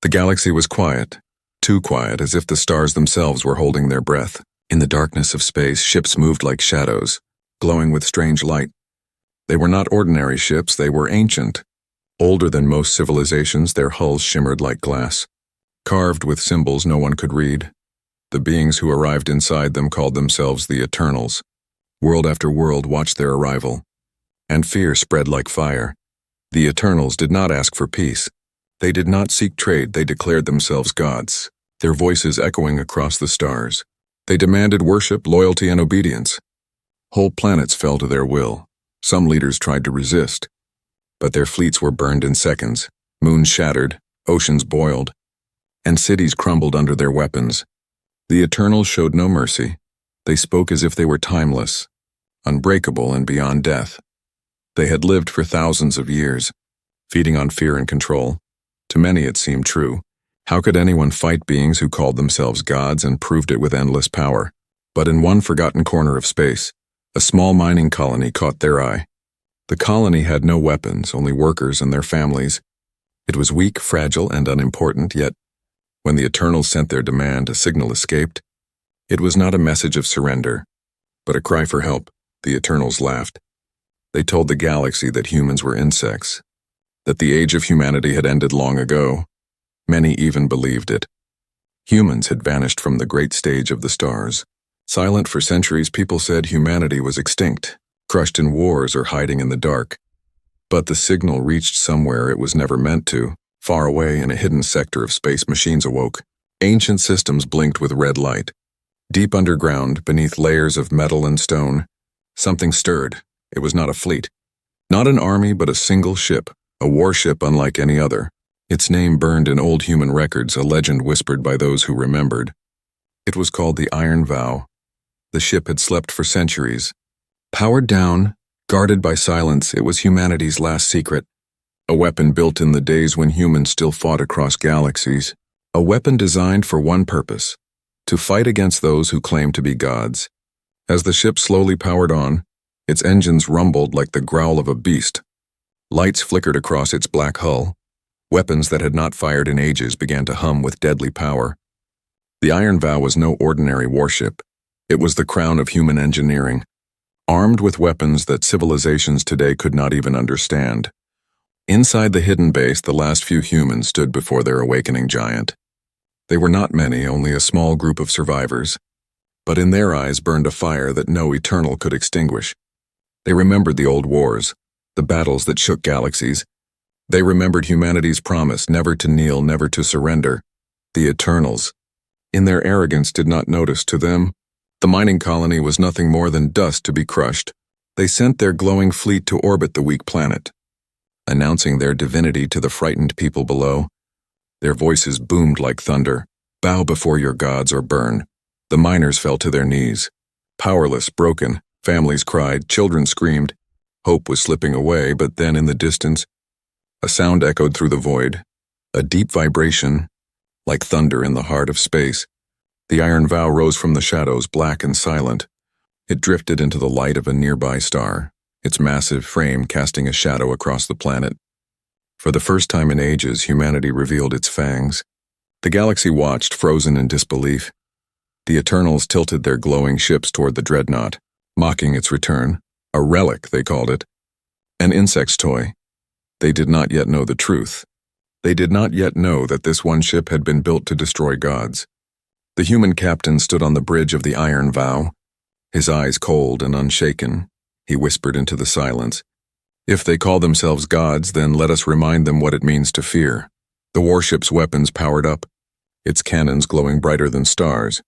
The galaxy was quiet, too quiet, as if the stars themselves were holding their breath. In the darkness of space, ships moved like shadows, glowing with strange light. They were not ordinary ships, they were ancient. Older than most civilizations, their hulls shimmered like glass, carved with symbols no one could read. The beings who arrived inside them called themselves the Eternals. World after world watched their arrival, and fear spread like fire. The Eternals did not ask for peace. They did not seek trade, they declared themselves gods, their voices echoing across the stars. They demanded worship, loyalty, and obedience. Whole planets fell to their will. Some leaders tried to resist, but their fleets were burned in seconds. Moons shattered, oceans boiled, and cities crumbled under their weapons. The Eternals showed no mercy. They spoke as if they were timeless, unbreakable, and beyond death. They had lived for thousands of years, feeding on fear and control. To many it seemed true. How could anyone fight beings who called themselves gods and proved it with endless power? But in one forgotten corner of space, a small mining colony caught their eye. The colony had no weapons, only workers and their families. It was weak, fragile, and unimportant, yet when the Eternals sent their demand, a signal escaped. It was not a message of surrender, but a cry for help. The Eternals laughed. They told the galaxy that humans were insects, that the age of humanity had ended long ago. Many even believed it. Humans had vanished from the great stage of the stars. Silent for centuries, people said humanity was extinct, crushed in wars or hiding in the dark. But the signal reached somewhere it was never meant to. Far away in a hidden sector of space, machines awoke. Ancient systems blinked with red light. Deep underground, beneath layers of metal and stone, something stirred. It was not a fleet. Not an army, but a single ship, a warship unlike any other. Its name burned in old human records, a legend whispered by those who remembered. It was called the Iron Vow. The ship had slept for centuries. Powered down, guarded by silence, it was humanity's last secret. A weapon built in the days when humans still fought across galaxies. A weapon designed for one purpose: to fight against those who claimed to be gods. As the ship slowly powered on, its engines rumbled like the growl of a beast. Lights flickered across its black hull. Weapons that had not fired in ages began to hum with deadly power. The Iron Vow was no ordinary warship. It was the crown of human engineering, armed with weapons that civilizations today could not even understand. Inside the hidden base, the last few humans stood before their awakening giant. They were not many, only a small group of survivors, but in their eyes burned a fire that no Eternal could extinguish. They remembered the old wars, the battles that shook galaxies. They remembered humanity's promise never to kneel, never to surrender. The Eternals, in their arrogance, did not notice. To them, the mining colony was nothing more than dust to be crushed. They sent their glowing fleet to orbit the weak planet, announcing their divinity to the frightened people below. Their voices boomed like thunder. Bow before your gods or burn. The miners fell to their knees. Powerless, broken, families cried, children screamed. Hope was slipping away, but then in the distance, a sound echoed through the void, a deep vibration, like thunder in the heart of space. The Iron Vow rose from the shadows, black and silent. It drifted into the light of a nearby star, its massive frame casting a shadow across the planet. For the first time in ages, humanity revealed its fangs. The galaxy watched, frozen in disbelief. The Eternals tilted their glowing ships toward the dreadnought, mocking its return. A relic, they called it. An insect's toy. They did not yet know the truth. They did not yet know that this one ship had been built to destroy gods. The human captain stood on the bridge of the Iron Vow, his eyes cold and unshaken. He whispered into the silence, "If they call themselves gods, then let us remind them what it means to fear." The warship's weapons powered up, its cannons glowing brighter than stars.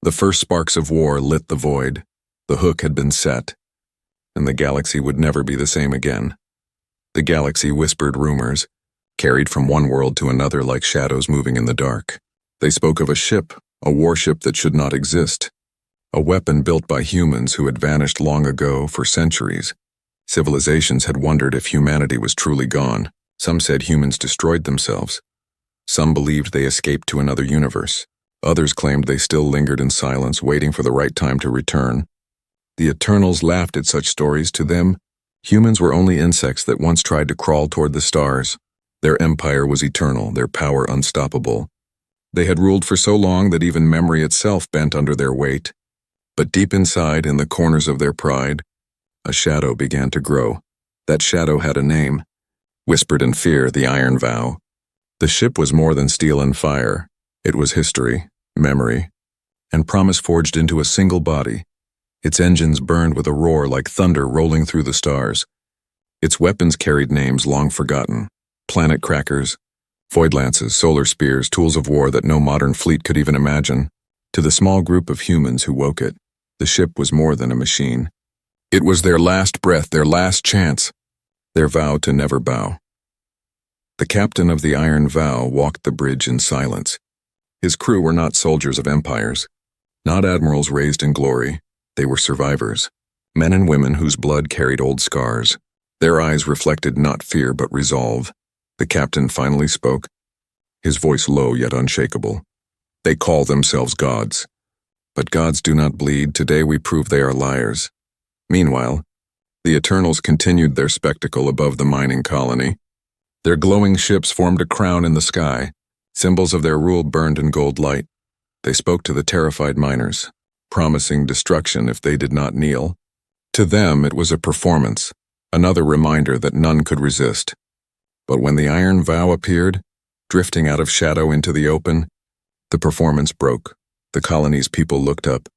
The first sparks of war lit the void. The hook had been set, and the galaxy would never be the same again. The galaxy whispered rumors, carried from one world to another like shadows moving in the dark. They spoke of a ship, a warship that should not exist, a weapon built by humans who had vanished long ago. For centuries, civilizations had wondered if humanity was truly gone. Some said humans destroyed themselves. Some believed they escaped to another universe. Others claimed they still lingered in silence, waiting for the right time to return. The Eternals laughed at such stories. To them, humans were only insects that once tried to crawl toward the stars. Their empire was eternal, their power unstoppable. They had ruled for so long that even memory itself bent under their weight. But deep inside, in the corners of their pride, a shadow began to grow. That shadow had a name. Whispered in fear, the Iron Vow. The ship was more than steel and fire. It was history, memory, and promise forged into a single body. Its engines burned with a roar like thunder rolling through the stars. Its weapons carried names long forgotten: planet crackers, void lances, solar spears, tools of war that no modern fleet could even imagine. To the small group of humans who woke it, the ship was more than a machine. It was their last breath, their last chance, their vow to never bow. The captain of the Iron Vow walked the bridge in silence. His crew were not soldiers of empires, not admirals raised in glory. They were survivors, men and women whose blood carried old scars. Their eyes reflected not fear but resolve. The captain finally spoke, his voice low yet unshakable. They call themselves gods. But gods do not bleed. Today we prove they are liars. Meanwhile, the Eternals continued their spectacle above the mining colony. Their glowing ships formed a crown in the sky. Symbols of their rule burned in gold light. They spoke to the terrified miners, promising destruction if they did not kneel. To them it was a performance, another reminder that none could resist. But when the Iron Vow appeared, drifting out of shadow into the open, the performance broke. The colony's people looked up.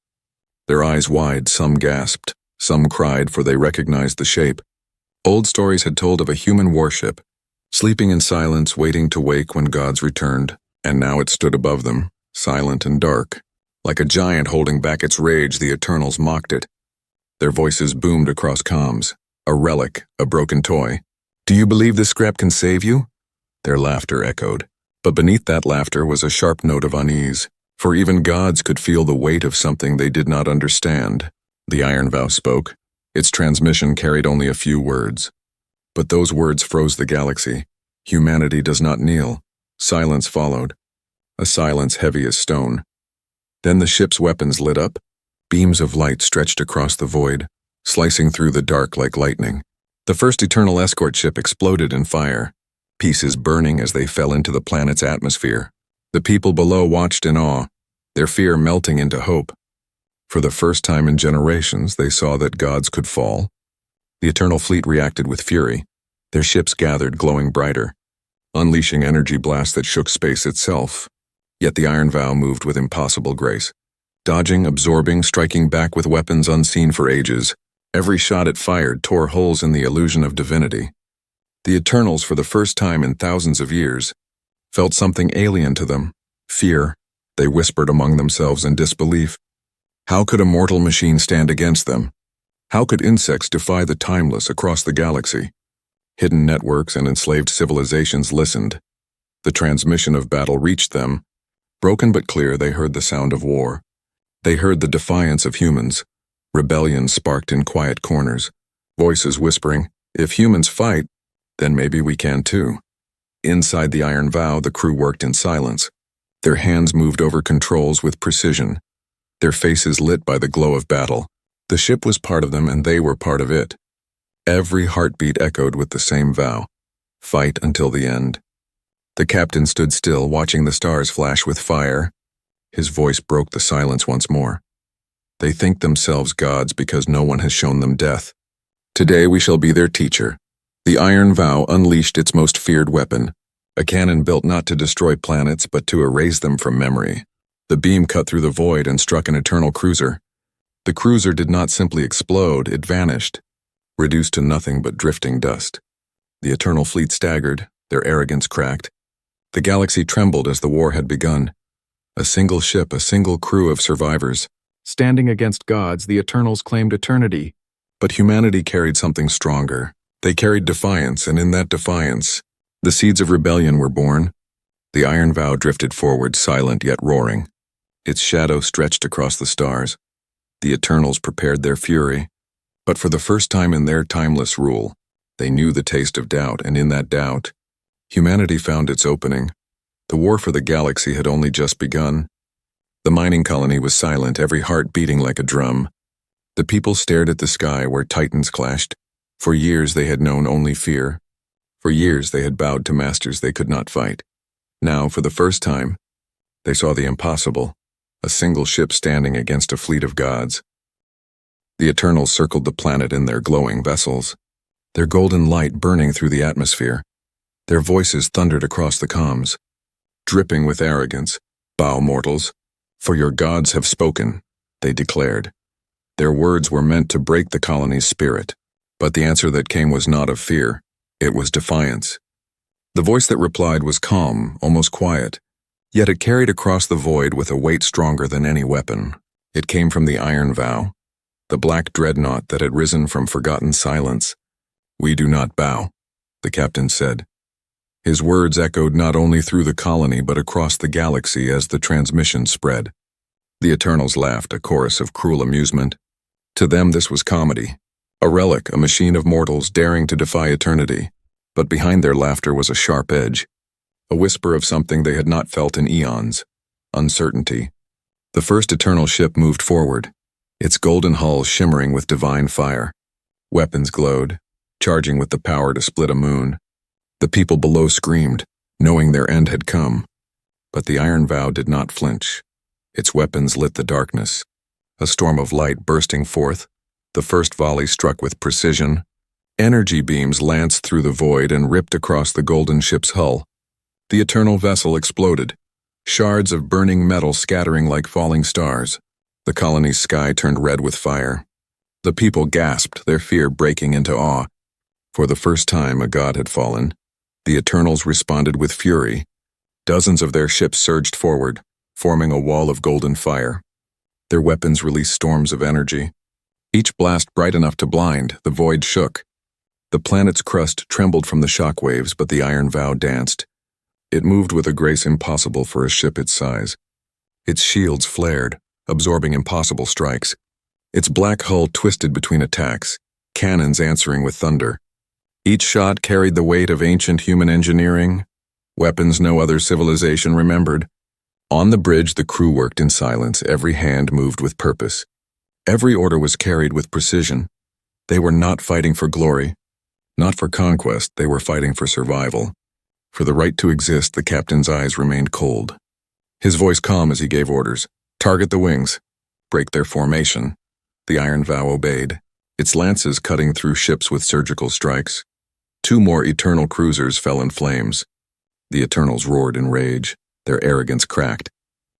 Their eyes wide, some gasped, some cried, for they recognized the shape. Old stories had told of a human warship, sleeping in silence, waiting to wake when gods returned, and now it stood above them, silent and dark. Like a giant holding back its rage, the Eternals mocked it. Their voices boomed across comms. A relic, a broken toy. Do you believe this scrap can save you? Their laughter echoed. But beneath that laughter was a sharp note of unease, for even gods could feel the weight of something they did not understand. The Iron Vow spoke. Its transmission carried only a few words. But those words froze the galaxy. Humanity does not kneel. Silence followed. A silence heavy as stone. Then the ship's weapons lit up. Beams of light stretched across the void, slicing through the dark like lightning. The first Eternal escort ship exploded in fire, pieces burning as they fell into the planet's atmosphere. The people below watched in awe, their fear melting into hope. For the first time in generations, they saw that gods could fall. The Eternal fleet reacted with fury. Their ships gathered, glowing brighter, unleashing energy blasts that shook space itself. Yet the Iron Vow moved with impossible grace, dodging, absorbing, striking back with weapons unseen for ages. Every shot it fired tore holes in the illusion of divinity. The Eternals, for the first time in thousands of years, felt something alien to them, fear. They whispered among themselves in disbelief. How could a mortal machine stand against them? How could insects defy the timeless across the galaxy? Hidden networks and enslaved civilizations listened. The transmission of battle reached them. Broken but clear, they heard the sound of war. They heard the defiance of humans. Rebellion sparked in quiet corners. Voices whispering, if humans fight, then maybe we can too. Inside the Iron Vow, the crew worked in silence. Their hands moved over controls with precision, their faces lit by the glow of battle. The ship was part of them and they were part of it. Every heartbeat echoed with the same vow: fight until the end. The captain stood still, watching the stars flash with fire. His voice broke the silence once more. They think themselves gods because no one has shown them death. Today we shall be their teacher. The Iron Vow unleashed its most feared weapon, a cannon built not to destroy planets but to erase them from memory. The beam cut through the void and struck an Eternal cruiser. The cruiser did not simply explode, it vanished, reduced to nothing but drifting dust. The Eternal fleet staggered, their arrogance cracked. The galaxy trembled as the war had begun. A single ship, a single crew of survivors. Standing against gods, the Eternals claimed eternity. But humanity carried something stronger. They carried defiance, and in that defiance, the seeds of rebellion were born. The Iron Vow drifted forward, silent yet roaring. Its shadow stretched across the stars. The Eternals prepared their fury. But for the first time in their timeless rule, they knew the taste of doubt, and in that doubt, humanity found its opening. The war for the galaxy had only just begun. The mining colony was silent, every heart beating like a drum. The people stared at the sky where titans clashed. For years they had known only fear. For years they had bowed to masters they could not fight. Now, for the first time, they saw the impossible, a single ship standing against a fleet of gods. The Eternals circled the planet in their glowing vessels, their golden light burning through the atmosphere. Their voices thundered across the comms, dripping with arrogance. "Bow, mortals, for your gods have spoken," they declared. Their words were meant to break the colony's spirit, but the answer that came was not of fear, it was defiance. The voice that replied was calm, almost quiet, yet it carried across the void with a weight stronger than any weapon. It came from the Iron Vow, the black dreadnought that had risen from forgotten silence. "We do not bow," the captain said. His words echoed not only through the colony but across the galaxy as the transmission spread. The Eternals laughed, a chorus of cruel amusement. To them this was comedy, a relic, a machine of mortals daring to defy eternity. But behind their laughter was a sharp edge, a whisper of something they had not felt in eons: uncertainty. The first Eternal ship moved forward, its golden hull shimmering with divine fire. Weapons glowed, charging with the power to split a moon. The people below screamed, knowing their end had come. But the Iron Vow did not flinch. Its weapons lit the darkness. A storm of light bursting forth, the first volley struck with precision. Energy beams lanced through the void and ripped across the golden ship's hull. The Eternal vessel exploded, shards of burning metal scattering like falling stars. The colony's sky turned red with fire. The people gasped, their fear breaking into awe. For the first time, a god had fallen. The Eternals responded with fury. Dozens of their ships surged forward, forming a wall of golden fire. Their weapons released storms of energy. Each blast bright enough to blind, the void shook. The planet's crust trembled from the shockwaves, but the Iron Vow danced. It moved with a grace impossible for a ship its size. Its shields flared, absorbing impossible strikes. Its black hull twisted between attacks, cannons answering with thunder. Each shot carried the weight of ancient human engineering, weapons no other civilization remembered. On the bridge, the crew worked in silence, every hand moved with purpose. Every order was carried with precision. They were not fighting for glory, not for conquest, they were fighting for survival. For the right to exist, the captain's eyes remained cold. His voice calm as he gave orders. "Target the wings. Break their formation." The Iron Vow obeyed, its lances cutting through ships with surgical strikes. 2 more Eternal cruisers fell in flames. The Eternals roared in rage, their arrogance cracked.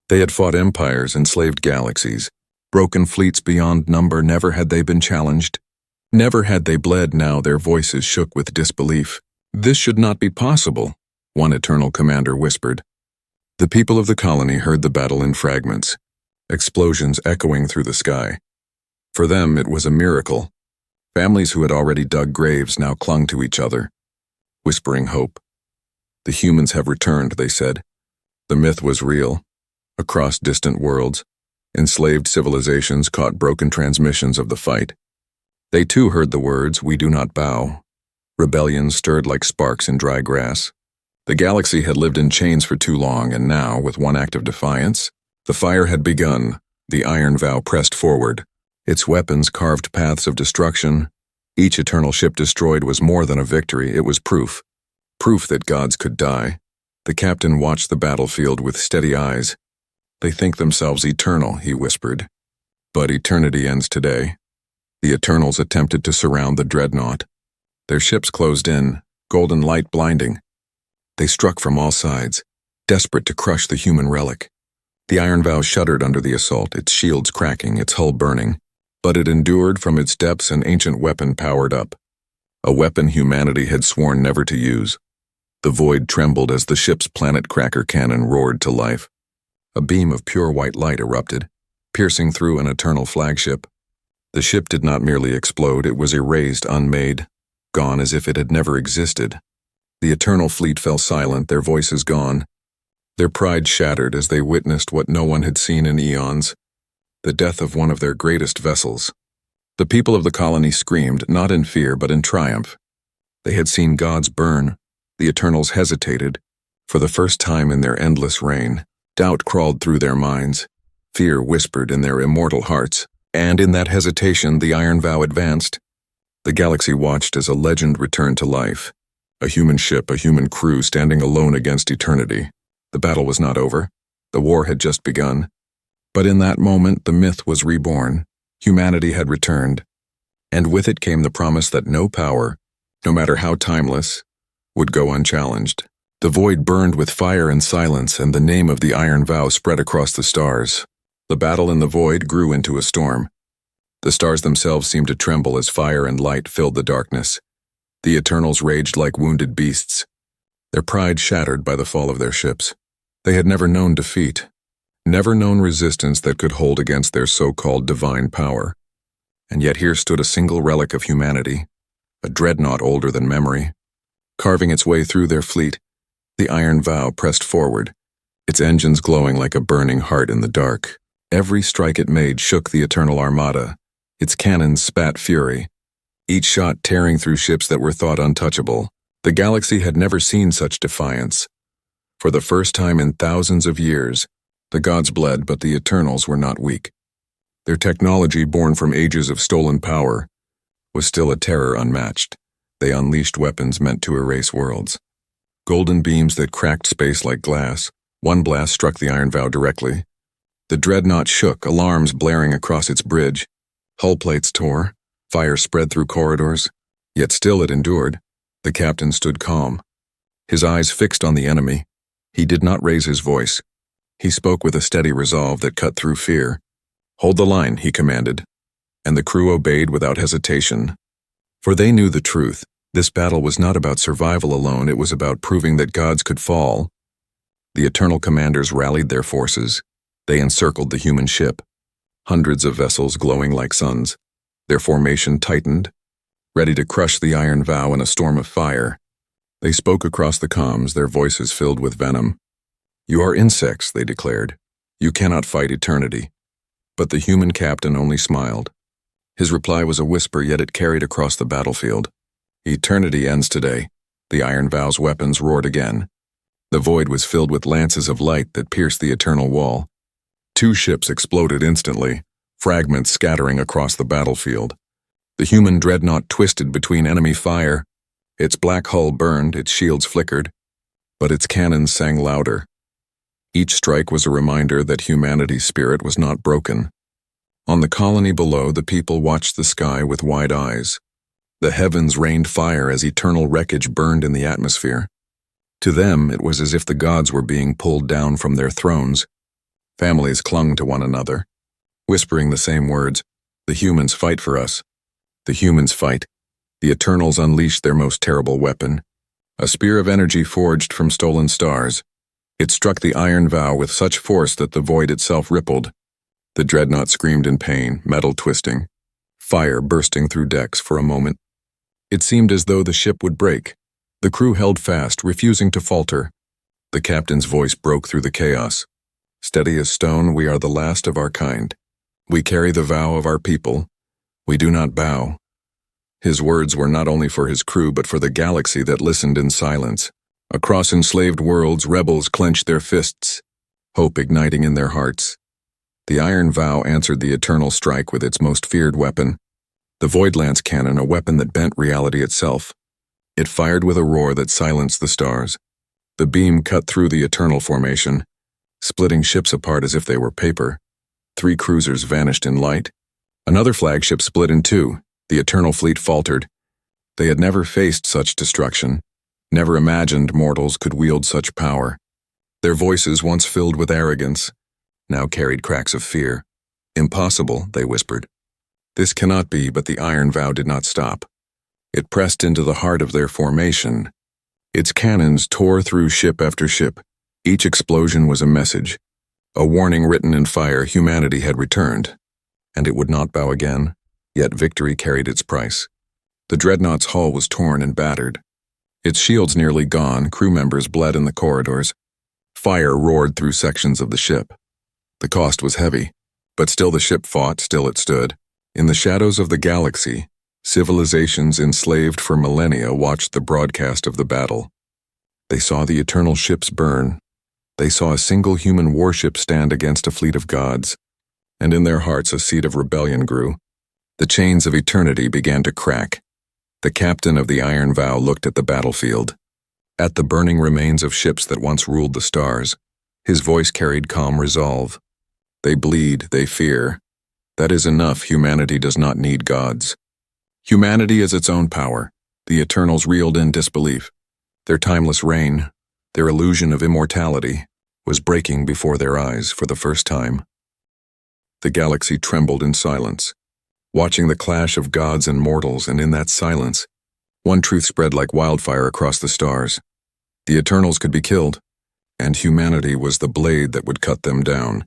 They had fought empires, enslaved galaxies, broken fleets beyond number. Never had they been challenged. Never had they bled. Now their voices shook with disbelief. "This should not be possible," one Eternal commander whispered. The people of the colony heard the battle in fragments, explosions echoing through the sky. For them, it was a miracle. Families who had already dug graves now clung to each other, whispering hope. "The humans have returned," they said. The myth was real. Across distant worlds, enslaved civilizations caught broken transmissions of the fight. They too heard the words, "We do not bow." Rebellion stirred like sparks in dry grass. The galaxy had lived in chains for too long, and now, with one act of defiance, the fire had begun. The Iron Vow pressed forward. Its weapons carved paths of destruction. Each Eternal ship destroyed was more than a victory, it was proof. Proof that gods could die. The captain watched the battlefield with steady eyes. "They think themselves eternal," he whispered. "But eternity ends today." The Eternals attempted to surround the dreadnought. Their ships closed in, golden light blinding. They struck from all sides, desperate to crush the human relic. The Iron Vow shuddered under the assault, its shields cracking, its hull burning. But it endured. From its depths, an ancient weapon powered up. A weapon humanity had sworn never to use. The void trembled as the ship's planet cracker cannon roared to life. A beam of pure white light erupted, piercing through an Eternal flagship. The ship did not merely explode, it was erased, unmade, gone as if it had never existed. The Eternal fleet fell silent, their voices gone. Their pride shattered as they witnessed what no one had seen in eons: the death of one of their greatest vessels. The people of the colony screamed, not in fear but in triumph. They had seen gods burn. The Eternals hesitated. For the first time in their endless reign, doubt crawled through their minds. Fear whispered in their immortal hearts. And in that hesitation, the Iron Vow advanced. The galaxy watched as a legend returned to life. A human ship, a human crew standing alone against eternity. The battle was not over. The war had just begun. But in that moment, the myth was reborn. Humanity had returned. And with it came the promise that no power, no matter how timeless, would go unchallenged. The void burned with fire and silence, and the name of the Iron Vow spread across the stars. The battle in the void grew into a storm. The stars themselves seemed to tremble as fire and light filled the darkness. The Eternals raged like wounded beasts, their pride shattered by the fall of their ships. They had never known defeat, never known resistance that could hold against their so-called divine power. And yet here stood a single relic of humanity, a dreadnought older than memory. Carving its way through their fleet, the Iron Vow pressed forward, its engines glowing like a burning heart in the dark. Every strike it made shook the Eternal Armada. Its cannons spat fury, each shot tearing through ships that were thought untouchable. The galaxy had never seen such defiance. For the first time in thousands of years, the gods bled, but the Eternals were not weak. Their technology, born from ages of stolen power, was still a terror unmatched. They unleashed weapons meant to erase worlds. Golden beams that cracked space like glass. One blast struck the Iron Vow directly. The dreadnought shook, alarms blaring across its bridge. Hull plates tore, fire spread through corridors, yet still it endured. The captain stood calm, his eyes fixed on the enemy. He did not raise his voice. He spoke with a steady resolve that cut through fear. "Hold the line," he commanded, and the crew obeyed without hesitation. For they knew the truth. This battle was not about survival alone, it was about proving that gods could fall. The Eternal commanders rallied their forces. They encircled the human ship. Hundreds of vessels glowing like suns. Their formation tightened, ready to crush the Iron Vow in a storm of fire. They spoke across the comms, their voices filled with venom. "You are insects," they declared. "You cannot fight eternity." But the human captain only smiled. His reply was a whisper, yet it carried across the battlefield. "Eternity ends today." The Iron Vow's weapons roared again. The void was filled with lances of light that pierced the eternal wall. 2 ships exploded instantly, fragments scattering across the battlefield. The human dreadnought twisted between enemy fire. Its black hull burned, its shields flickered, but its cannons sang louder. Each strike was a reminder that humanity's spirit was not broken. On the colony below, the people watched the sky with wide eyes. The heavens rained fire as eternal wreckage burned in the atmosphere. To them, it was as if the gods were being pulled down from their thrones. Families clung to one another, whispering the same words. "The humans fight for us. The humans fight." The Eternals unleashed their most terrible weapon, a spear of energy forged from stolen stars. It struck the Iron Vow with such force that the void itself rippled. The dreadnought screamed in pain, metal twisting, fire bursting through decks for a moment. It seemed as though the ship would break. The crew held fast, refusing to falter. The captain's voice broke through the chaos. "Steady as stone, we are the last of our kind. We carry the vow of our people. We do not bow." His words were not only for his crew, but for the galaxy that listened in silence. Across enslaved worlds, rebels clenched their fists, hope igniting in their hearts. The Iron Vow answered the eternal strike with its most feared weapon, the Void Lance cannon, a weapon that bent reality itself. It fired with a roar that silenced the stars. The beam cut through the eternal formation, splitting ships apart as if they were paper. 3 cruisers vanished in light. Another flagship split in 2. The Eternal fleet faltered. They had never faced such destruction, never imagined mortals could wield such power. Their voices, once filled with arrogance, now carried cracks of fear. "Impossible," they whispered. "This cannot be," but the Iron Vow did not stop. It pressed into the heart of their formation. Its cannons tore through ship after ship. Each explosion was a message, a warning written in fire. Humanity had returned, and it would not bow again, yet victory carried its price. The dreadnought's hull was torn and battered. Its shields nearly gone, crew members bled in the corridors. Fire roared through sections of the ship. The cost was heavy, but still the ship fought, still it stood. In the shadows of the galaxy, civilizations enslaved for millennia watched the broadcast of the battle. They saw the eternal ships burn. They saw a single human warship stand against a fleet of gods, and in their hearts a seed of rebellion grew. The chains of eternity began to crack. The captain of the Iron Vow looked at the battlefield, at the burning remains of ships that once ruled the stars. His voice carried calm resolve. They bleed, they fear. That is enough. Humanity does not need gods. Humanity is its own power. The Eternals reeled in disbelief. Their timeless reign, their illusion of immortality, was breaking before their eyes for the first time. The galaxy trembled in silence, watching the clash of gods and mortals, and in that silence, one truth spread like wildfire across the stars. The Eternals could be killed, and humanity was the blade that would cut them down.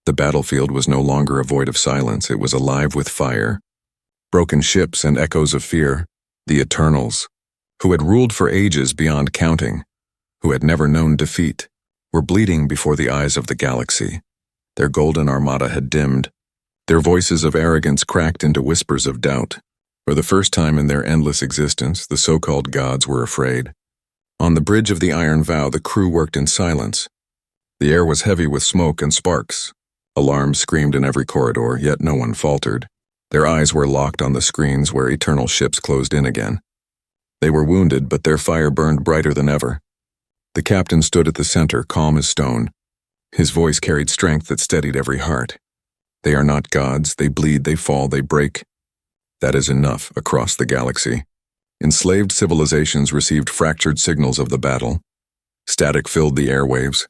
The battlefield was no longer a void of silence, it was alive with fire. Broken ships and echoes of fear, the Eternals, who had ruled for ages beyond counting, who had never known defeat, were bleeding before the eyes of the galaxy. Their golden armada had dimmed. Their voices of arrogance cracked into whispers of doubt. For the first time in their endless existence, the so-called gods were afraid. On the bridge of the Iron Vow, the crew worked in silence. The air was heavy with smoke and sparks. Alarms screamed in every corridor, yet no one faltered. Their eyes were locked on the screens where eternal ships closed in again. They were wounded, but their fire burned brighter than ever. The captain stood at the center, calm as stone. His voice carried strength that steadied every heart. They are not gods, they bleed, they fall, they break. That is enough across the galaxy. Enslaved civilizations received fractured signals of the battle. Static filled the airwaves.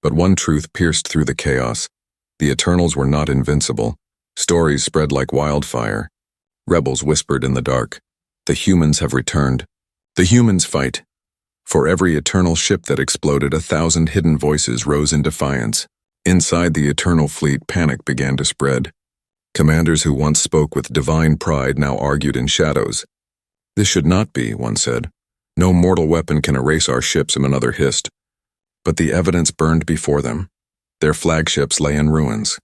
But one truth pierced through the chaos. The Eternals were not invincible. Stories spread like wildfire. Rebels whispered in the dark. The humans have returned. The humans fight. For every Eternal ship that exploded, 1,000 hidden voices rose in defiance. Inside the Eternal fleet, panic began to spread. Commanders who once spoke with divine pride now argued in shadows. This should not be, one said. No mortal weapon can erase our ships, another hissed. But the evidence burned before them. Their flagships lay in ruins.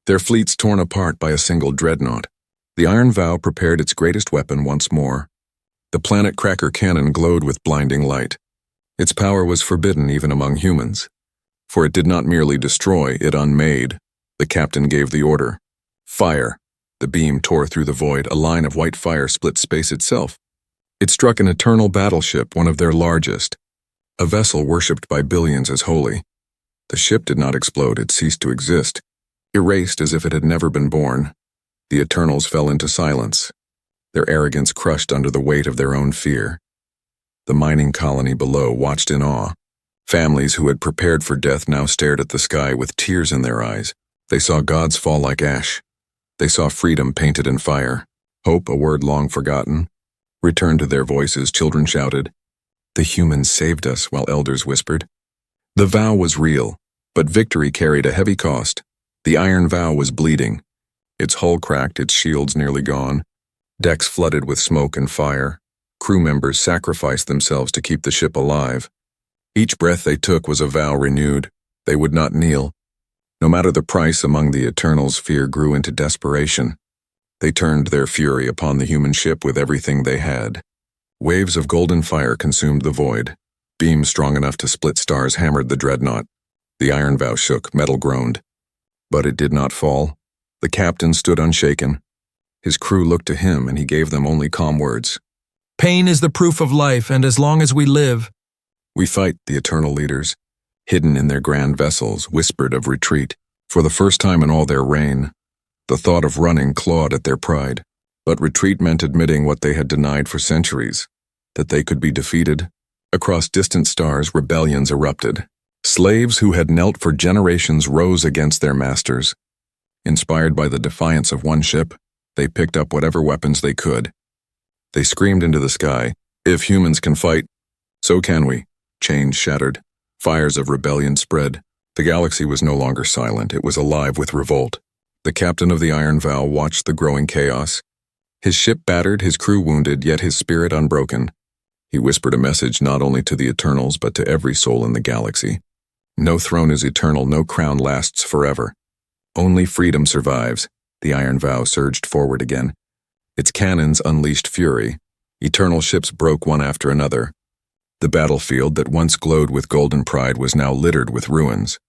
Their fleets torn apart by a single dreadnought. The Iron Vow prepared its greatest weapon once more. The planet cracker cannon glowed with blinding light. Its power was forbidden even among humans. For it did not merely destroy, it unmade. The captain gave the order. Fire. The beam tore through the void. A line of white fire split space itself. It struck an eternal battleship, one of their largest. A vessel worshipped by billions as holy. The ship did not explode, it ceased to exist. Erased as if it had never been born. The Eternals fell into silence, their arrogance crushed under the weight of their own fear. The mining colony below watched in awe. Families who had prepared for death now stared at the sky with tears in their eyes. They saw gods fall like ash. They saw freedom painted in fire. Hope, a word long forgotten, returned to their voices. Children shouted, "The humans saved us," while elders whispered. The vow was real, but victory carried a heavy cost. The Iron Vow was bleeding. Its hull cracked, its shields nearly gone. Decks flooded with smoke and fire. Crew members sacrificed themselves to keep the ship alive. Each breath they took was a vow renewed. They would not kneel. No matter the price, among the Eternals, fear grew into desperation. They turned their fury upon the human ship with everything they had. Waves of golden fire consumed the void. Beams strong enough to split stars hammered the dreadnought. The Iron Vow shook, metal groaned. But it did not fall. The captain stood unshaken. His crew looked to him, and he gave them only calm words. "Pain is the proof of life, and as long as we live..." "We fight," the Eternal leaders, hidden in their grand vessels, whispered of retreat. For the first time in all their reign, the thought of running clawed at their pride. But retreat meant admitting what they had denied for centuries, that they could be defeated. Across distant stars, rebellions erupted. Slaves who had knelt for generations rose against their masters. Inspired by the defiance of one ship, they picked up whatever weapons they could. They screamed into the sky, "If humans can fight, so can we." Chains shattered. Fires of rebellion spread. The galaxy was no longer silent, it was alive with revolt. The captain of the Iron Vow watched the growing chaos. His ship battered, his crew wounded, yet his spirit unbroken. He whispered a message not only to the Eternals, but to every soul in the galaxy. No throne is eternal, no crown lasts forever. Only freedom survives. The Iron Vow surged forward again. Its cannons unleashed fury. Eternal ships broke one after another. The battlefield that once glowed with golden pride was now littered with ruins.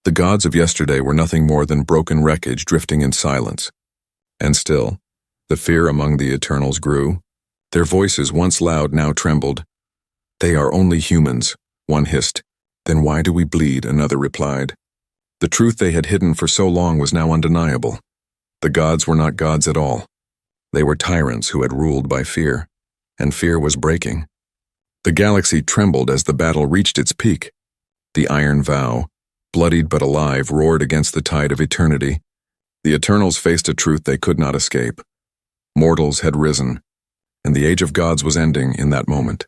The gods of yesterday were nothing more than broken wreckage drifting in silence. And still, the fear among the Eternals grew. Their voices, once loud, now trembled. "They are only humans," one hissed. "Then why do we bleed?" another replied. The truth they had hidden for so long was now undeniable. The gods were not gods at all. They were tyrants who had ruled by fear, and fear was breaking. The galaxy trembled as the battle reached its peak. The iron vow, bloodied but alive, roared against the tide of eternity. The Eternals faced a truth they could not escape. Mortals had risen, and the age of gods was ending in that moment.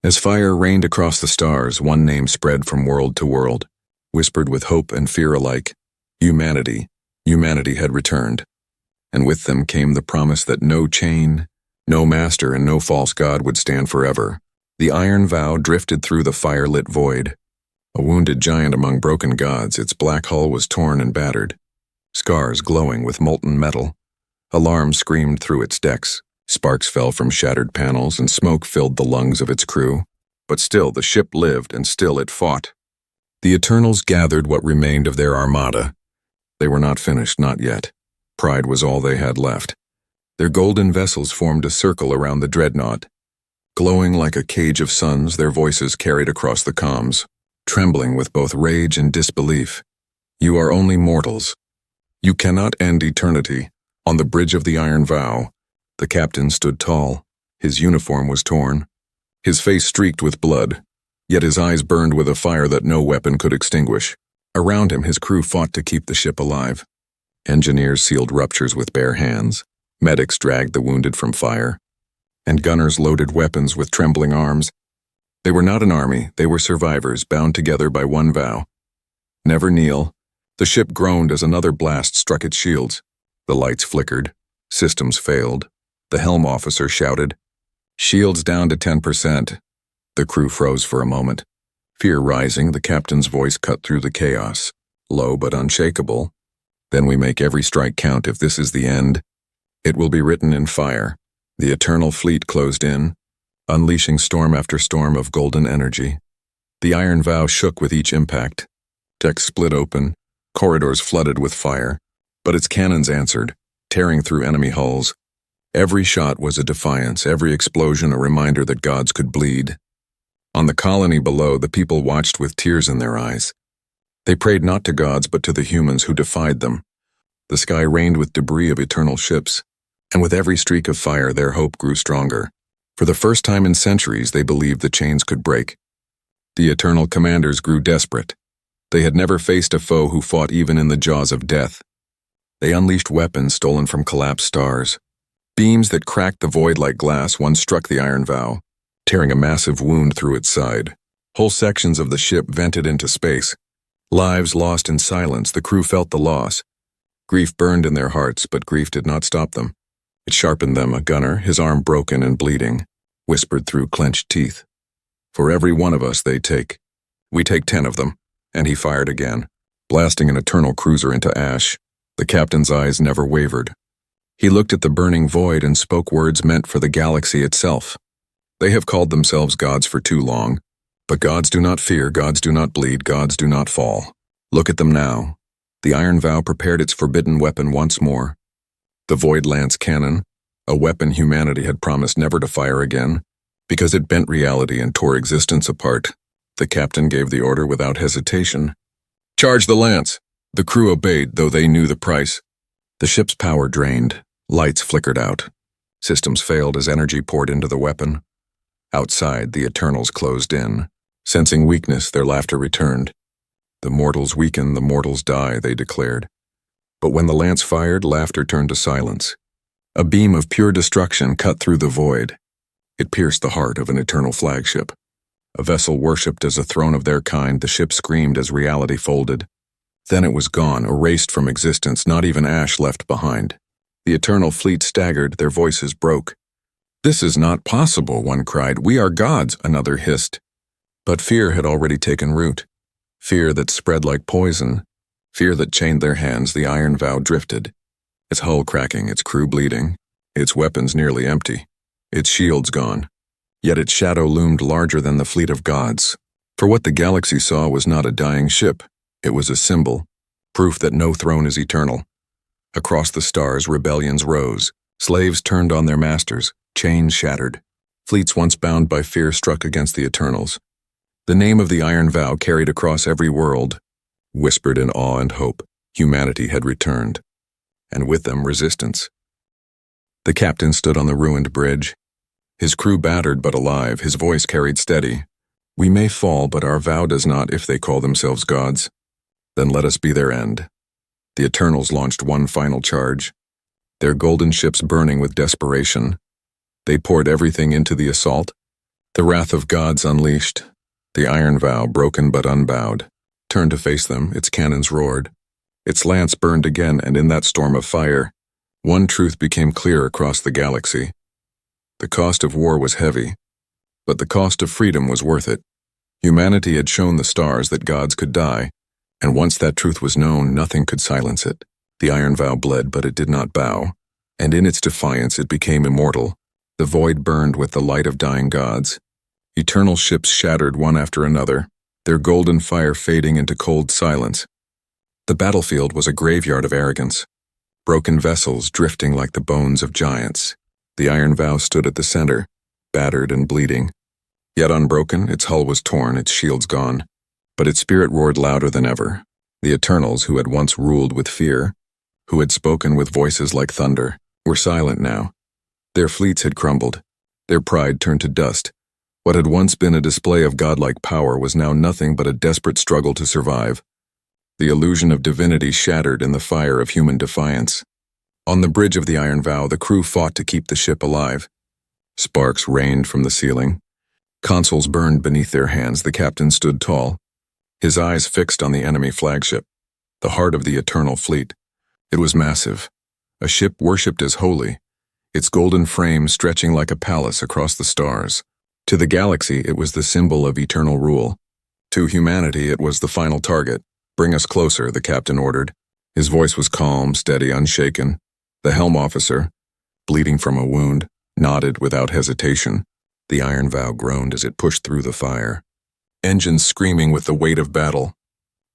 As fire rained across the stars, one name spread from world to world, whispered with hope and fear alike. Humanity. Humanity had returned. And with them came the promise that no chain, no master, and no false god would stand forever. The iron vow drifted through the fire-lit void. A wounded giant among broken gods, its black hull was torn and battered, scars glowing with molten metal. Alarms screamed through its decks. Sparks fell from shattered panels, and smoke filled the lungs of its crew. But still the ship lived, and still it fought. The Eternals gathered what remained of their armada. They were not finished, not yet. Pride was all they had left. Their golden vessels formed a circle around the dreadnought. Glowing like a cage of suns, their voices carried across the comms, trembling with both rage and disbelief. "You are only mortals. You cannot end eternity." On the bridge of the Iron Vow, the captain stood tall. His uniform was torn, his face streaked with blood, yet his eyes burned with a fire that no weapon could extinguish. Around him, his crew fought to keep the ship alive. Engineers sealed ruptures with bare hands, medics dragged the wounded from fire, and gunners loaded weapons with trembling arms. They were not an army, they were survivors bound together by one vow. Never kneel. The ship groaned as another blast struck its shields. The lights flickered, systems failed. The helm officer shouted, "Shields down to 10%. The crew froze for a moment. Fear rising, the captain's voice cut through the chaos, low but unshakable. "Then we make every strike count. If this is the end, it will be written in fire." The eternal fleet closed in, unleashing storm after storm of golden energy. The Iron Vow shook with each impact. Decks split open, corridors flooded with fire. But its cannons answered, tearing through enemy hulls. Every shot was a defiance, every explosion a reminder that gods could bleed. On the colony below, the people watched with tears in their eyes. They prayed not to gods but to the humans who defied them. The sky rained with debris of eternal ships, and with every streak of fire their hope grew stronger. For the first time in centuries, they believed the chains could break. The eternal commanders grew desperate. They had never faced a foe who fought even in the jaws of death. They unleashed weapons stolen from collapsed stars. Beams that cracked the void like glass. One struck the Iron Vow, tearing a massive wound through its side. Whole sections of the ship vented into space. Lives lost in silence, the crew felt the loss. Grief burned in their hearts, but grief did not stop them. It sharpened them. A gunner, his arm broken and bleeding, whispered through clenched teeth, "For every one of us they take, we take 10 of them." And he fired again, blasting an eternal cruiser into ash. The captain's eyes never wavered. He looked at the burning void and spoke words meant for the galaxy itself. "They have called themselves gods for too long, but gods do not fear, gods do not bleed, gods do not fall. Look at them now." The Iron Vow prepared its forbidden weapon once more. The Void Lance cannon, a weapon humanity had promised never to fire again, because it bent reality and tore existence apart. The captain gave the order without hesitation. "Charge the lance!" The crew obeyed, though they knew the price. The ship's power drained. Lights flickered out. Systems failed as energy poured into the weapon. Outside, the Eternals closed in. Sensing weakness, their laughter returned. "The mortals weaken, the mortals die," they declared. But when the lance fired, laughter turned to silence. A beam of pure destruction cut through the void. It pierced the heart of an eternal flagship. A vessel worshipped as a throne of their kind, the ship screamed as reality folded. Then it was gone, erased from existence, not even ash left behind. The eternal fleet staggered, their voices broke. "This is not possible," one cried. "We are gods," another hissed. But fear had already taken root. Fear that spread like poison. Fear that chained their hands. The Iron Vow drifted, its hull cracking, its crew bleeding, its weapons nearly empty, its shields gone. Yet its shadow loomed larger than the fleet of gods. For what the galaxy saw was not a dying ship. It was a symbol, proof that no throne is eternal. Across the stars, rebellions rose. Slaves turned on their masters. Chains shattered. Fleets once bound by fear struck against the Eternals. The name of the Iron Vow carried across every world, whispered in awe and hope. Humanity had returned, and with them resistance. The captain stood on the ruined bridge. His crew battered but alive, his voice carried steady. We may fall, but our vow does not if they call themselves gods. Then let us be their end. The Eternals launched one final charge, their golden ships burning with desperation. They poured everything into the assault. The wrath of gods unleashed. The Iron Vow, broken but unbowed, turned to face them, its cannons roared. Its lance burned again, and in that storm of fire, one truth became clear across the galaxy. The cost of war was heavy, but the cost of freedom was worth it. Humanity had shown the stars that gods could die, and once that truth was known, nothing could silence it. The Iron Vow bled, but it did not bow, and in its defiance it became immortal. The void burned with the light of dying gods. Eternal ships shattered one after another, their golden fire fading into cold silence. The battlefield was a graveyard of arrogance, broken vessels drifting like the bones of giants. The Iron Vow stood at the center, battered and bleeding. Yet unbroken, its hull was torn, its shields gone, but its spirit roared louder than ever. The Eternals, who had once ruled with fear, who had spoken with voices like thunder, were silent now. Their fleets had crumbled, their pride turned to dust. What had once been a display of godlike power was now nothing but a desperate struggle to survive. The illusion of divinity shattered in the fire of human defiance. On the bridge of the Iron Vow, the crew fought to keep the ship alive. Sparks rained from the ceiling. Consoles burned beneath their hands. The captain stood tall, his eyes fixed on the enemy flagship, the heart of the Eternal Fleet. It was massive, a ship worshipped as holy, its golden frame stretching like a palace across the stars. To the galaxy, it was the symbol of eternal rule. To humanity, it was the final target. Bring us closer, the captain ordered. His voice was calm, steady, unshaken. The helm officer, bleeding from a wound, nodded without hesitation. The Iron Vow groaned as it pushed through the fire, engines screaming with the weight of battle.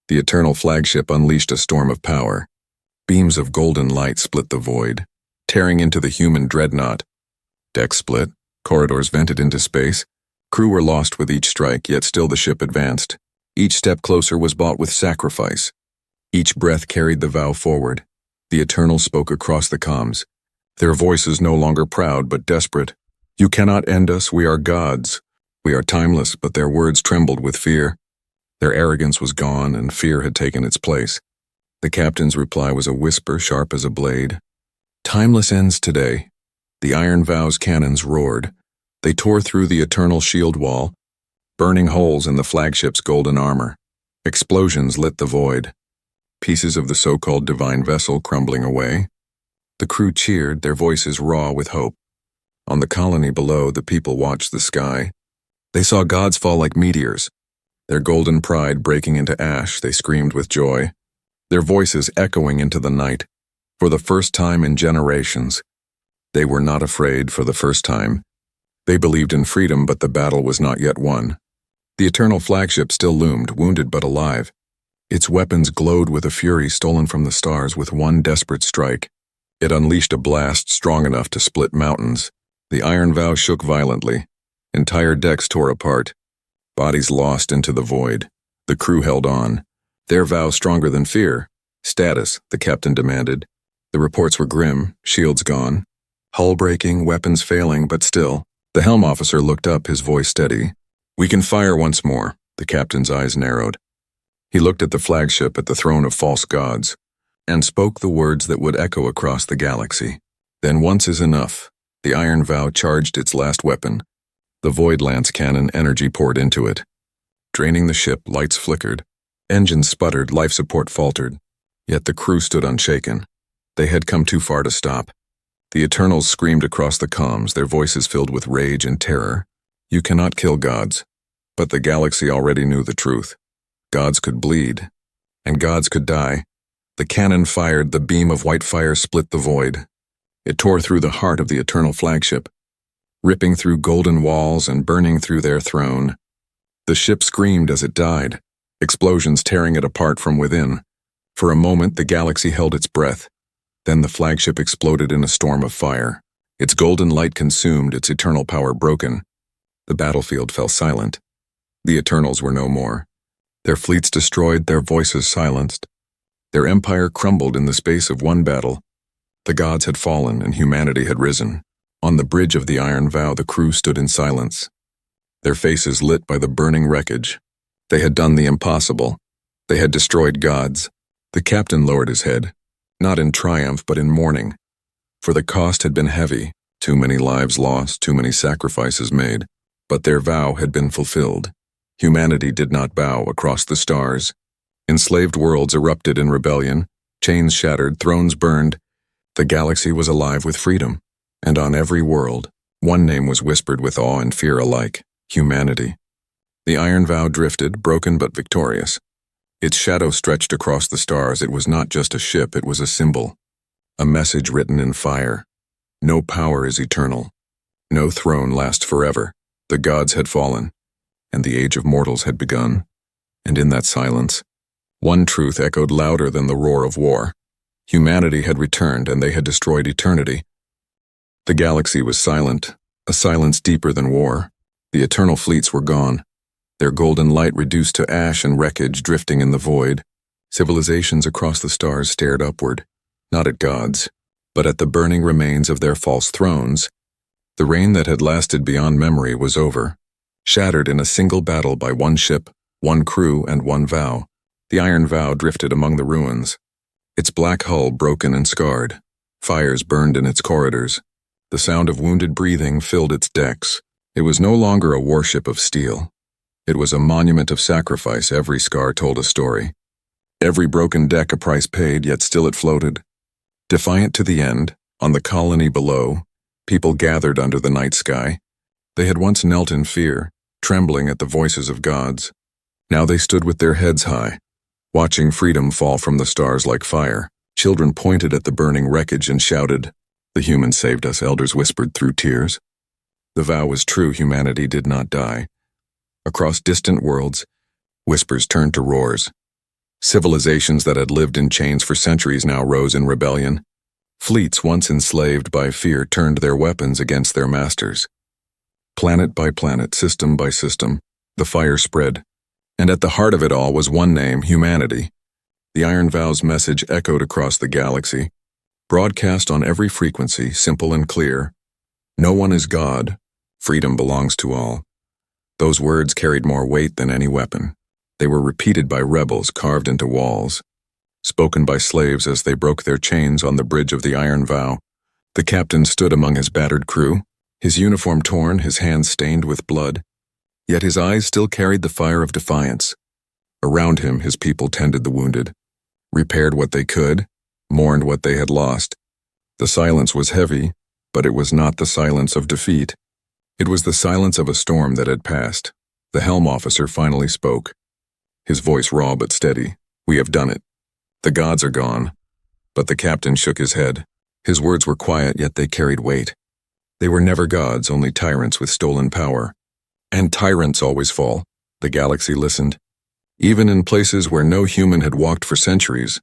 The Eternal flagship unleashed a storm of power. Beams of golden light split the void, tearing into the human dreadnought. Decks split, corridors vented into space. Crew were lost with each strike, yet still the ship advanced. Each step closer was bought with sacrifice. Each breath carried the vow forward. The Eternals spoke across the comms, their voices no longer proud but desperate. You cannot end us, we are gods. We are timeless, but their words trembled with fear. Their arrogance was gone, and fear had taken its place. The captain's reply was a whisper sharp as a blade. Timeless ends today. The Iron Vow's cannons roared. They tore through the Eternal shield wall, burning holes in the flagship's golden armor. Explosions lit the void, pieces of the so-called divine vessel crumbling away. The crew cheered, their voices raw with hope. On the colony below, the people watched the sky. They saw gods fall like meteors. Their golden pride breaking into ash, they screamed with joy, their voices echoing into the night. For the first time in generations, they were not afraid for the first time. They believed in freedom, but the battle was not yet won. The Eternal flagship still loomed, wounded but alive. Its weapons glowed with a fury stolen from the stars. With one desperate strike, it unleashed a blast strong enough to split mountains. The Iron Vow shook violently. Entire decks tore apart. Bodies lost into the void. The crew held on. Their vow stronger than fear. Status, the captain demanded. The reports were grim, shields gone, hull breaking, weapons failing, but still. The helm officer looked up, his voice steady. We can fire once more. The captain's eyes narrowed. He looked at the flagship, at the throne of false gods, and spoke the words that would echo across the galaxy. Then once is enough. The Iron Vow charged its last weapon. The void lance cannon energy poured into it. Draining the ship, lights flickered. Engines sputtered, life support faltered. Yet the crew stood unshaken. They had come too far to stop. The Eternals screamed across the comms, their voices filled with rage and terror. You cannot kill gods. But the galaxy already knew the truth. Gods could bleed, and gods could die. The cannon fired, the beam of white fire split the void. It tore through the heart of the Eternal flagship, ripping through golden walls and burning through their throne. The ship screamed as it died, explosions tearing it apart from within. For a moment, the galaxy held its breath. Then the flagship exploded in a storm of fire. Its golden light consumed, its eternal power broken. The battlefield fell silent. The Eternals were no more. Their fleets destroyed, their voices silenced. Their empire crumbled in the space of one battle. The gods had fallen and humanity had risen. On the bridge of the Iron Vow, the crew stood in silence, their faces lit by the burning wreckage. They had done the impossible. They had destroyed gods. The captain lowered his head, not in triumph but in mourning. For the cost had been heavy, too many lives lost, too many sacrifices made. But their vow had been fulfilled. Humanity did not bow across the stars. Enslaved worlds erupted in rebellion, chains shattered, thrones burned. The galaxy was alive with freedom, and on every world, one name was whispered with awe and fear alike: humanity. The Iron Vow drifted, broken but victorious. Its shadow stretched across the stars. It was not just a ship, it was a symbol, a message written in fire. No power is eternal. No throne lasts forever. The gods had fallen, and the age of mortals had begun. And in that silence, one truth echoed louder than the roar of war. Humanity had returned, and they had destroyed eternity. The galaxy was silent, a silence deeper than war. The eternal fleets were gone, their golden light reduced to ash and wreckage drifting in the void. Civilizations across the stars stared upward, not at gods, but at the burning remains of their false thrones. The reign that had lasted beyond memory was over, shattered in a single battle by one ship, one crew, and one vow. The Iron Vow drifted among the ruins, its black hull broken and scarred. Fires burned in its corridors. The sound of wounded breathing filled its decks. It was no longer a warship of steel. It was a monument of sacrifice. Every scar told a story. Every broken deck a price paid, yet still it floated. Defiant to the end, on the colony below, people gathered under the night sky. They had once knelt in fear, trembling at the voices of gods. Now they stood with their heads high, watching freedom fall from the stars like fire. Children pointed at the burning wreckage and shouted, "The humans saved us," elders whispered through tears. The vow was true, humanity did not die. Across distant worlds, whispers turned to roars. Civilizations that had lived in chains for centuries now rose in rebellion. Fleets once enslaved by fear turned their weapons against their masters. Planet by planet, system by system, the fire spread. And at the heart of it all was one name: humanity. The Iron Vow's message echoed across the galaxy, broadcast on every frequency, simple and clear. No one is God. Freedom belongs to all. Those words carried more weight than any weapon. They were repeated by rebels carved into walls, spoken by slaves as they broke their chains on the bridge of the Iron Vow. The captain stood among his battered crew, his uniform torn, his hands stained with blood. Yet his eyes still carried the fire of defiance. Around him, his people tended the wounded, repaired what they could, mourned what they had lost. The silence was heavy, but it was not the silence of defeat. It was the silence of a storm that had passed. The helm officer finally spoke, his voice raw but steady. "We have done it. The gods are gone." But the captain shook his head. His words were quiet, yet they carried weight. They were never gods, only tyrants with stolen power. And tyrants always fall. The galaxy listened. Even in places where no human had walked for centuries,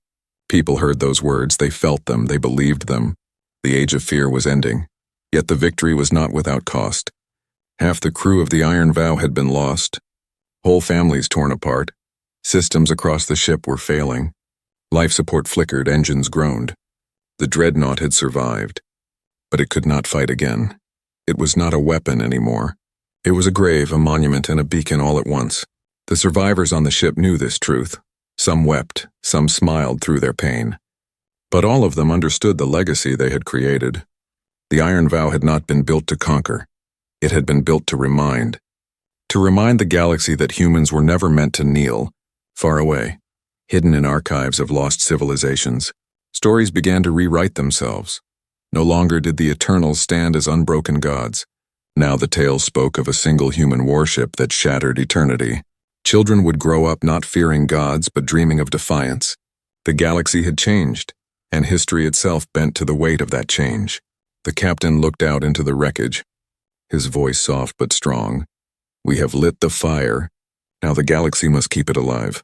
people heard those words, they felt them, they believed them. The age of fear was ending. Yet the victory was not without cost. Half the crew of the Iron Vow had been lost, whole families torn apart. Systems across the ship were failing. Life support flickered, engines groaned. The dreadnought had survived, but it could not fight again. It was not a weapon anymore. It was a grave, a monument, and a beacon all at once. The survivors on the ship knew this truth. Some wept, some smiled through their pain. But all of them understood the legacy they had created. The Iron Vow had not been built to conquer. It had been built to remind the galaxy that humans were never meant to kneel. Far away, hidden in archives of lost civilizations, stories began to rewrite themselves. No longer did the Eternals stand as unbroken gods. Now the tales spoke of a single human warship that shattered eternity. Children would grow up not fearing gods but dreaming of defiance. The galaxy had changed, and history itself bent to the weight of that change. The captain looked out into the wreckage, his voice soft but strong. "We have lit the fire. Now the galaxy must keep it alive."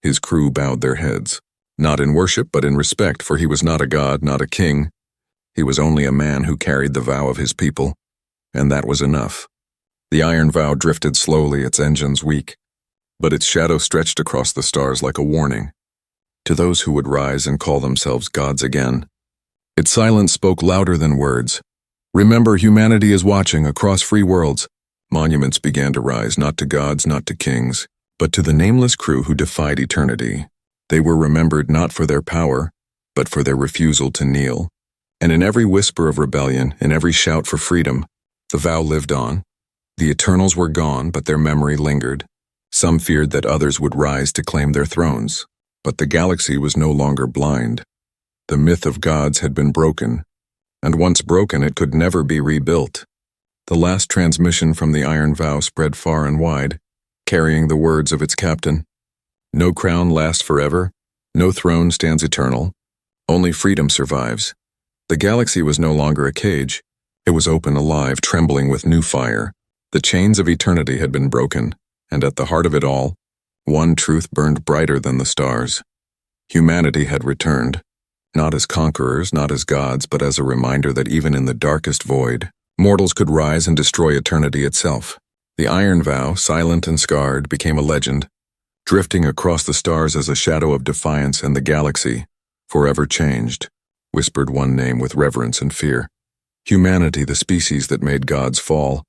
His crew bowed their heads, not in worship but in respect, for he was not a god, not a king. He was only a man who carried the vow of his people, and that was enough. The iron vow drifted slowly, its engines weak, but its shadow stretched across the stars like a warning to those who would rise and call themselves gods again. Its silence spoke louder than words. Remember, humanity is watching across free worlds. Monuments began to rise, not to gods, not to kings, but to the nameless crew who defied eternity. They were remembered not for their power, but for their refusal to kneel. And in every whisper of rebellion, in every shout for freedom, the vow lived on. The Eternals were gone, but their memory lingered. Some feared that others would rise to claim their thrones. But the galaxy was no longer blind. The myth of gods had been broken, and once broken it could never be rebuilt. The last transmission from the Iron Vow spread far and wide, carrying the words of its captain. No crown lasts forever, no throne stands eternal, only freedom survives. The galaxy was no longer a cage. It was open, alive, trembling with new fire. The chains of eternity had been broken, and at the heart of it all, one truth burned brighter than the stars. Humanity had returned, not as conquerors, not as gods, but as a reminder that even in the darkest void, mortals could rise and destroy eternity itself. The Iron Vow, silent and scarred, became a legend, drifting across the stars as a shadow of defiance, and the galaxy, forever changed, whispered one name with reverence and fear. Humanity, the species that made gods fall,